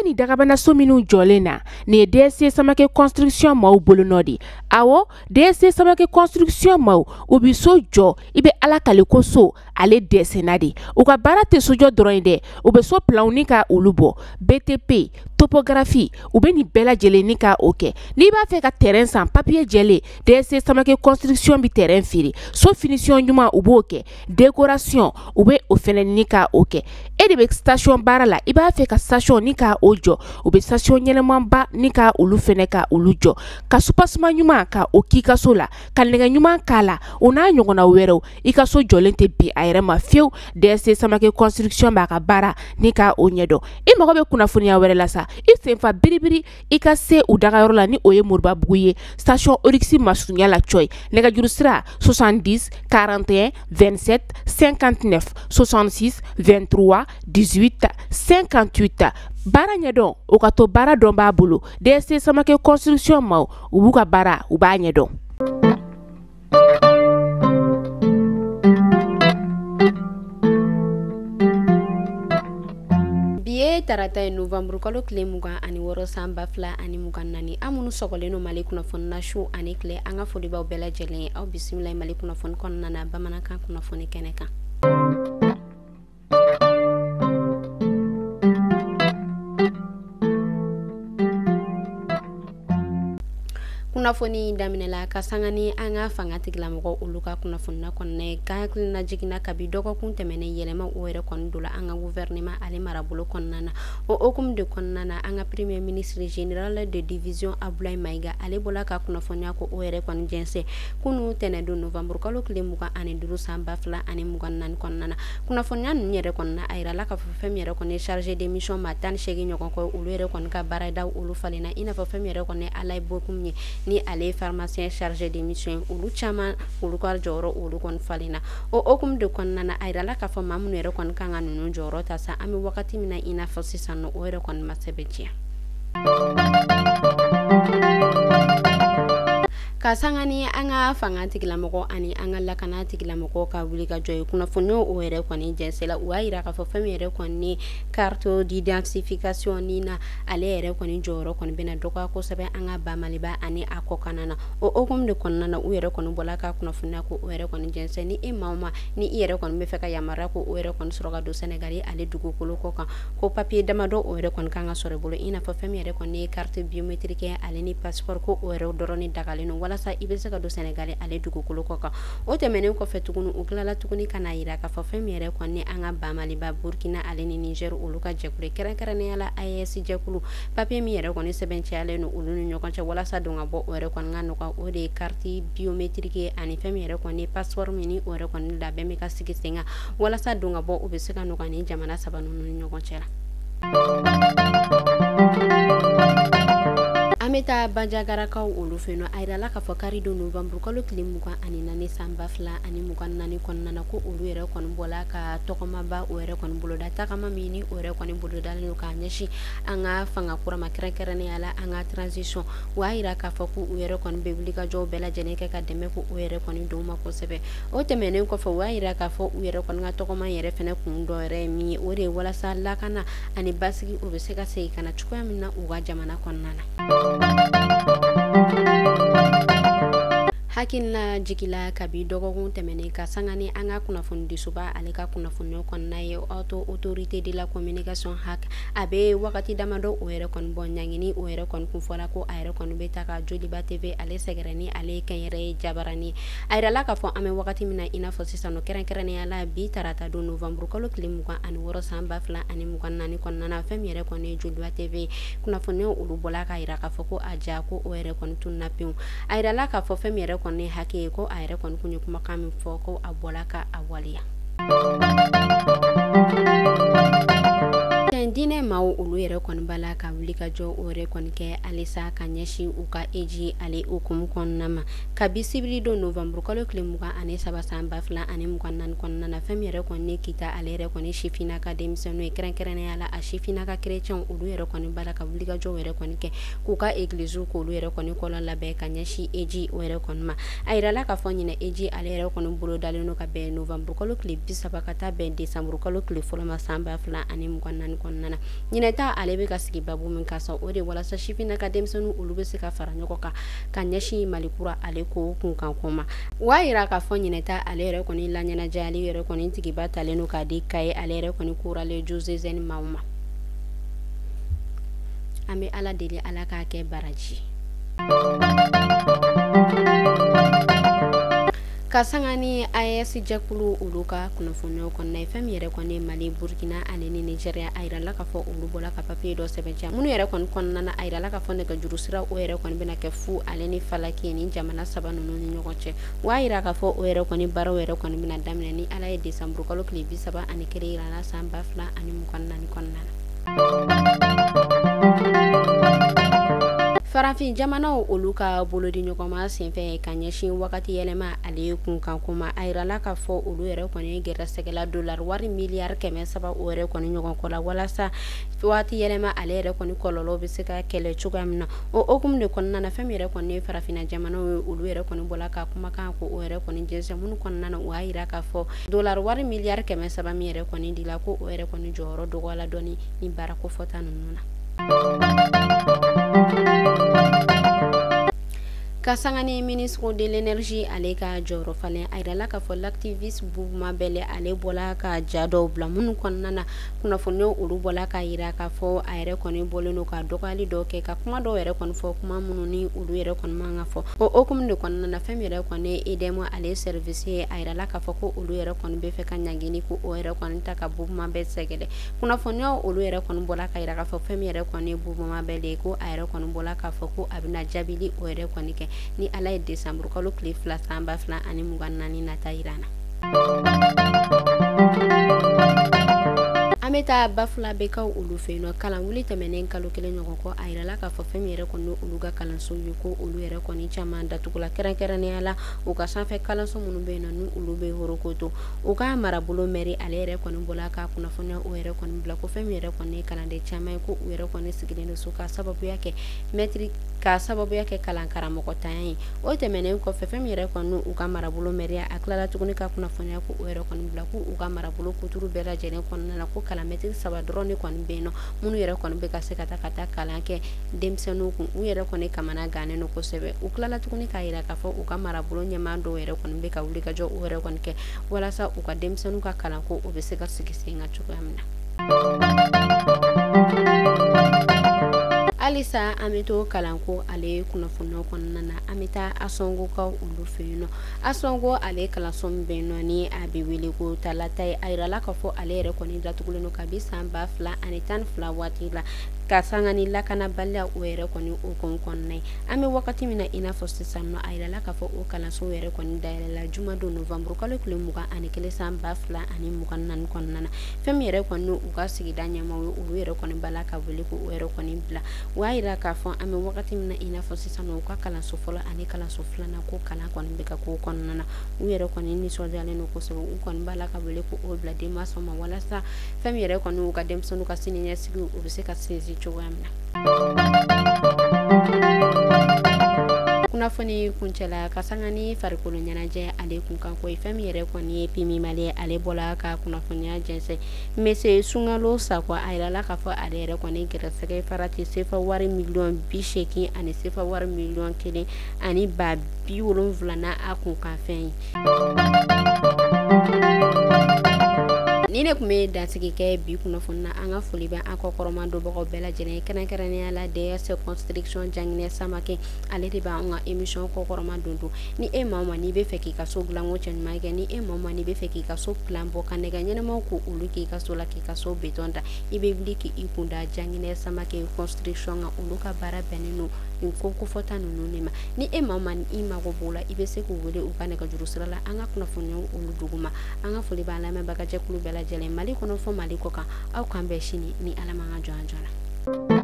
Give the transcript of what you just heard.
ni dagabana so minnu jɔlen na ni DSC Samake construction maaw bolo nɔ di awɔ DSC Samake construction maaw u bi so jɔ i be ala kale ko so ale dɛsɛna de u ka baara tɛ sojɔ dɔrɔn ye dɛ u be so planw ni ka olu bɔ BTP topographie u be ni bɛɛ lajɛlen ni ka o kɛ n'i b'a fɛ ka terrain san papier jɛlen DSC Samake construction bi terrain feere so finition ɲuman u b'o kɛ décoration u be o fɛnɛ ni ka o kɛ e de be station baara la i b'a fɛ ka station ni ka o jɔ u be station ɲɛnɛmanba ni ka olu fɛnɛ ka olu jɔ ka supasima ɲuman ka o k'i ka so la ka nɛgɛ ɲuman k'a la o n'a ɲɔgɔnna wɛrɛw i ka so jɔlen tɛ bin a yɛrɛ ma fiyewu DSC Samake construction b'a ka baara ni ka o ɲɛdɔn i mago bɛ kunnafoniya wɛrɛ la sa i senfa biribiri i ka se u dagayɔrɔ la ni o ye Moribabugu ye station Orix masurunya la Coy nɛgɛjuru sira 70 41 27 59 66 23 18 58 baara ɲɛdɔn o ka to baara dɔn b'a bolo DSC Samake construction maaw u b'u ka baara u b'a ɲɛdɔn. Tarata ye Novembre kalo tile 26 san 2024 an minnu sɔgɔlen no Mali kunnafoni na su ani tile an ka foli b'aw bɛɛ lajɛlen ye aw bisimila Mali kunnafoni kɔnɔna na bamanankan kunnafoni kɛnɛ kan. Kunnafoni daminɛla ka sanga ni an ka fanga tigilamɔgɔ olu ka kunnafoni na kɔnɔna ka hakilina jiginna kabi dɔgɔkun tɛmɛnen yɛlɛma o yɛrɛ kɔni dola an ka gouvernement ale marabolo kɔnɔna na o hukumu de kɔnɔna na an ka premier ministre général de division Abdoulaye Maiga ale bɔla ka kunnafoniya ko o yɛrɛ kɔni jɛnsɛ kunu tɛnɛ don Novembre kalo tile 25 san 2024 kɔnɔna na kunnafoniya ninnu yɛrɛ kɔnɔna a yirala ka fɔ fɛn min yɛrɛ kɔni chargé de mission ma 18 ɲɔgɔn kɔ olu yɛrɛ kɔni ka baarada olu falenna i n'a fɔ fɛn min yɛrɛ kɔni Alaye Bokum ye ni ale pharmacien chargé de mission olu caman olu ka jɔyɔrɔ olu kɔni falenna o hukumu de kɔnɔna na a yirala k'a fɔ maa minnu yɛrɛ kɔni kan ka ninnu jɔyɔrɔ ta sa an bɛ wagati min na i n'a fɔ sisan nɔ o yɛrɛ kɔni ma sɛbɛn tiɲɛ. Ka sanga ni an ka fanga tigilamɔgɔ ani an ka lakana tigilamɔgɔ ka wuli ka jɔ ye kunnafoni o yɛrɛ kɔni jɛnsɛla u y'a yira k'a fɔ fɛn min yɛrɛ kɔni carte d'identification ni na ale yɛrɛ kɔni jɔyɔrɔ kɔni bɛna dɔgɔya kosɛbɛ an ka ba Maliba ani a kɔkan na o hukumu de kɔnɔna na u yɛrɛ kɔni bɔla ka kunnafoniya ko o yɛrɛ kɔni jɛnsɛ ni e maa o maa ni i yɛrɛ kɔni bɛ fɛ ka yamaruya ko o yɛrɛ kɔni sɔrɔ ka don Sénégal ale dugukolo kɔ kan ko papier damadɔ o yɛrɛ kɔni kan ka sɔrɔ i bolo i n'a fɔ fɛn min yɛrɛ kɔni ye carte biométrique ale ni passeport ko o yɛrɛ dɔrɔn ni dagalen no walasa i bɛ se ka don Sénégal ale dugukolo kɔ kan o tɛmɛnen kɔfɛ tuguni u tilala tuguni ka na yira k'a fɔ fɛn min yɛrɛ kɔni an ka ba Maliba Burkina ale ni Niger olu ka jɛkulu kɛrɛnkɛrɛnnenya la AES jɛkulu papier min yɛrɛ kɔni sɛbɛncɛyalen no olu ni ɲɔgɔn cɛ walasa don ka bɔ o yɛrɛ kɔni ka nɔgɔ o de ye carte biométrique ani fɛn min yɛrɛ kɔni passeport min ni o yɛrɛ kɔni labɛn bɛ ka sigi sen kan walasa don ka bɔ u bɛ se ka nɔgɔ ni jamana saba ninnu ni ɲɔgɔn cɛ la. An bɛ taa Bandiagarakaw olu fɛ yen nɔ a yirala k'a fɔ kari don Novembre kalo tile 24 san 2024 kɔnɔna na ko olu yɛrɛ kɔni bɔla ka tɔgɔmaba o yɛrɛ kɔni boloda tagama min ni o yɛrɛ kɔni bolodalen don k'a ɲɛsin an ka fanga kura ma kɛrɛnkɛrɛnnenya la an ka transition o y'a yira k'a fɔ ko u yɛrɛ kɔni bɛ wuli ka jɔw bɛɛ lajɛlen kɛ ka dɛmɛ ko o yɛrɛ kɔni dɔw ma kosɛbɛ o tɛmɛnen kɔfɛ o y'a yira k'a fɔ u yɛrɛ kɔni ka tɔgɔma yɛrɛ fɛnɛ kun dɔ yɛrɛ ye min ye o de ye walasa lakana ani basigi o bɛ se ka segin ka na cogoya min na u ka jamana kɔnɔna na. Hakilina jigila kabi dɔgɔkun tɛmɛnen ka sanga ni an ka kunnafoni disuba ale ka kunnafoni kɔnɔna ye autorité de la communication HAC a bɛ wagati damadɔ o yɛrɛ kɔni bɔ ɲangini o yɛrɛ kɔni kun fɔla ko a yɛrɛ kɔni bɛ ta ka Joliba TV ale sɛgɛrɛ ni ale kɛnyɛrɛ ye jabarani a yirala k'a fɔ an bɛ wagati min na i n'a fɔ sisan nɔ kɛrɛnkɛrɛnnenya la bi tarata don Novembre kalo tile 26 san 2024 kɔnɔna na fɛn min yɛrɛ kɔni ye Joliba TV kunnafoni olu bɔla k'a yira k'a fɔ ko a ja ko o yɛrɛ kɔni tunna pewu a yirala k'a fɔ fɛn min yɛrɛ kɔni hakɛ ye ko a yɛrɛ kɔni kun ye kumakan min fɔ ko a bɔla ka a waleya. Diinɛ maaw olu yɛrɛ kɔni bala ka wuli ka jɔ o yɛrɛ kɔni kɛ alisa ka ɲɛsin u ka eji ale hukumu kɔnɔna ma kabi sibiri don Novembre kalo tile 23 san 2024 kɔnɔna na fɛn min yɛrɛ kɔni ne kita ale yɛrɛ kɔni sifinaka denmisɛnninw ye kɛrɛnkɛrɛnnenya la a sifinaka chrétiens olu yɛrɛ kɔni bala ka wuli ka jɔ o yɛrɛ kɔni kɛ k'u ka église k'olu yɛrɛ kɔni kɔlɔn labɛn ka ɲɛsin eji o yɛrɛ kɔni ma a yirala k'a fɔ ɲinɛ eji ale yɛrɛ kɔni bolo dalen no ka bɛn Novembre kalo tile 30 ka taa bɛn Décembre kalo tile fɔlɔ ma san 2024 kɔnɔna na ɲinɛta ale bɛ ka sigi babu min ka sa o de walasa sifinnaka denmisɛnninw olu bɛ se ka fara ɲɔgɔn kan ka ɲɛsin malikura ale ko kunkan ko ma wa yira k'a fɔ ɲinɛta ale yɛrɛ kɔni la ɲɛnajɛ ale yɛrɛ kɔni tigiba talen don k'a di Kaye ale yɛrɛ kɔni kurale Jose Zen maaw ma an bɛ ala deli ala k'a kɛ baraji ka sanga ni AES jɛkulu olu ka kunnafoniyaw kɔnɔna ye fɛn min yɛrɛ kɔni Mali Burkina ani Nigeria a yirala k'a fɔ olu bɔla ka papiye dɔ sɛbɛntiya minnu yɛrɛ kɔni kɔnɔna na a yirala k'a fɔ nɛgɛjuru sira o yɛrɛ kɔni bɛna kɛ fu ale ni Falaki ni jamana saba ninnu ni ɲɔgɔn cɛ wa yira k'a fɔ o yɛrɛ kɔni baaraw yɛrɛ kɔni bɛna daminɛ ni ala ye desanburu kalo tile 31 yirala san 2024 kɔnɔna farafin jamanaw olu ka bolodi ɲɔgɔnma senfɛ ka ɲɛsin wagati yɛlɛma ale kunkan kuma a yirala k'a fɔ olu yɛrɛ kɔni gɛrɛsɛgɛla dollar wari miliyari 300 o yɛrɛ kɔni ɲɔgɔn kɔ la walasa wagati yɛlɛma ale yɛrɛ kɔni kɔlɔlɔ bɛ se ka kɛlɛ cogoya min na o hukumu de kɔnɔna na fɛn min yɛrɛ kɔni farafina jamanaw ye olu yɛrɛ kɔni bɔla ka kumakan ko o yɛrɛ kɔni jɛnsɛn minnu kɔnɔna na o y'a yira k'a fɔ dollar wari miliyari 300 min yɛrɛ kɔni dila ko o yɛrɛ kɔni jɔyɔrɔ dɔgɔyala dɔɔni ni baara kofɔta ninnu na ka sanga ni ministre de l'énergie ale ka jɔyɔrɔ falen a yirala k'a fɔ l'activiste Boubou Belle ale bɔla ka ja dɔw bila minnu kɔnɔna na kunnafoniyaw olu bɔla ka yira k'a fɔ a yɛrɛ kɔni bɔlen don ka dɔgɔyali dɔ kɛ ka kuma dɔw yɛrɛ kɔni fɔ kuma minnu ni olu yɛrɛ kɔni man ka fɔ o hukumu de kɔnɔna na fɛn min yɛrɛ kɔni EDM ale service ye a yirala k'a fɔ ko olu yɛrɛ kɔni bɛ fɛ ka ɲangini ko o yɛrɛ kɔni ta ka Boubou Belle sɛgɛrɛ kunnafoniyaw olu yɛrɛ kɔni bɔla ka yira k'a fɔ fɛn min yɛrɛ kɔni Boubou Belle ye ko a yɛrɛ kɔni bɔla k'a fɔ ko a bɛna jaabili o yɛrɛ kɔni kɛ ni ala ye desanburu kalo tile 2 san 2024 nata yirana an bɛ taa Bafula bekaw olu fɛ yen nɔ kalan wuli tɛmɛnen kalo 1 ɲɔgɔn kɔ a yirala k'a fɔ fɛn min yɛrɛ kɔni olu ka kalanso ye ko olu yɛrɛ kɔni caman datugula kɛrɛnkɛrɛnnenya la u ka sanfɛ kalanso minnu bɛ yen nɔ ni olu bɛ horokoto u ka marabolo mɛri ale yɛrɛ kɔni bɔla ka kunnafoniya o yɛrɛ kɔni bila ko fɛn min yɛrɛ kɔni ye kalanden caman ye ko u yɛrɛ kɔni sigilen don so ka sababuya kɛ mɛtiri ka sababuya kɛ kalan karamɔgɔ tanya ye o tɛmɛnen kɔfɛ fɛn min yɛrɛ kɔni u ka marabolo mɛriya a tilala tuguni ka kunnafoniya ko o yɛrɛ kɔni bila ko u ka marabolo kuturu bɛɛ lajɛlen kɔnɔna na ko kalan mɛtiri 3 dɔrɔn de kɔni bɛ yen nɔ minnu yɛrɛ kɔni bɛ ka se ka taa kalan kɛ denmisɛnninw kun u yɛrɛ kɔni kamana gannen don kosɛbɛ u tilala tuguni k'a yira k'a fɔ u ka marabolo ɲɛmaa dɔw yɛrɛ kɔni bɛ ka wuli ka jɔ u yɛrɛ kɔni kɛ walasa u ka denmisɛnninw ka kalanko o bɛ se ka sigi sen kan cogoya min na halisa an bɛ to kalanko ale kunnafoniyaw kɔnɔna na an bɛ taa Asongokaw olu fɛ yen nɔ Asongo ale kalanso min bɛ yen nɔ ni a bɛ wele ko Talata ye a yirala k'a fɔ ale yɛrɛ kɔni datugulen don kabi san 2012 waati la ka sanga ni lakanabaliya o yɛrɛ kɔni hukumu kɔnɔna ye an bɛ wagati min na i n'a fɔ sisan nɔ a yirala k'a fɔ o kalanso yɛrɛ kɔni dayɛlɛla juma don novembre kalo tile 21 san 2024 kɔnɔna na fɛn min yɛrɛ kɔni u ka sigida ɲɛmaaw ye olu yɛrɛ kɔni bala ka wele ko o yɛrɛ kɔni bila o y'a yira k'a fɔ an bɛ wagati min na i n'a fɔ sisan nɔ u ka kalanso fɔlɔ ani kalanso filanan ko kalan kɔni bɛ ka k'o kɔnɔna na u yɛrɛ kɔni nisɔndiyalen don kosɛbɛ u kɔni b'a la ka wele ko o bila denmansaw ma walasa fɛn min yɛrɛ kɔni u ka denmisɛnninw ka siniɲɛsigi u bɛ se ka sinsin cogoya min na kunnafoni kuncɛla ka sanga ni farikolo ɲɛnajɛ ale kunkan ko ye fɛn min yɛrɛ kɔni ye Pimi Male ale bɔla ka kunnafoniya jɛnsɛn Mese Sunkalo Sakɔ a yirala k'a fɔ ale yɛrɛ kɔni gɛrɛsɛgɛ farati sefa wari miliyɔn 80 ani sefa wari miliyɔn 1 ani ba 70 na a kunkan fɛn ye ni ne kun bɛ dansigi kɛ bi kunnafoni na an ka foli bɛ an kɔ kɔrɔman dɔbagaw bɛɛ lajɛlen kɛrɛnkɛrɛnnenya la DS construction Janginɛ Samake ale de bɛ an ka émission kɔ kɔrɔman don ni e maa o maa n'i bɛ fɛ k'i ka so dilan ko cɛɲuman kɛ ni e maa o maa n'i bɛ fɛ k'i ka so plan bɔ ka nɛgɛ ɲɛnamaw ko olu k'i ka so la k'i ka so beton da i bɛ wuli k'i kunda Janginɛ Samake construction kan olu ka baara bɛnnen don nin ko kofɔta ninnu de ma ni e maa o maa i mago b'o la i bɛ se k'u wele u ka nɛgɛjuru sira la an ka kunnafoniyaw olu duguma an ka foli b'an lamɛnbagajɛkulu bɛɛ lajɛlen Mali kɔnɔ fɔ Mali kɔ kan aw k'an bɛn sini ni Ala man ka jɔ an jɔ la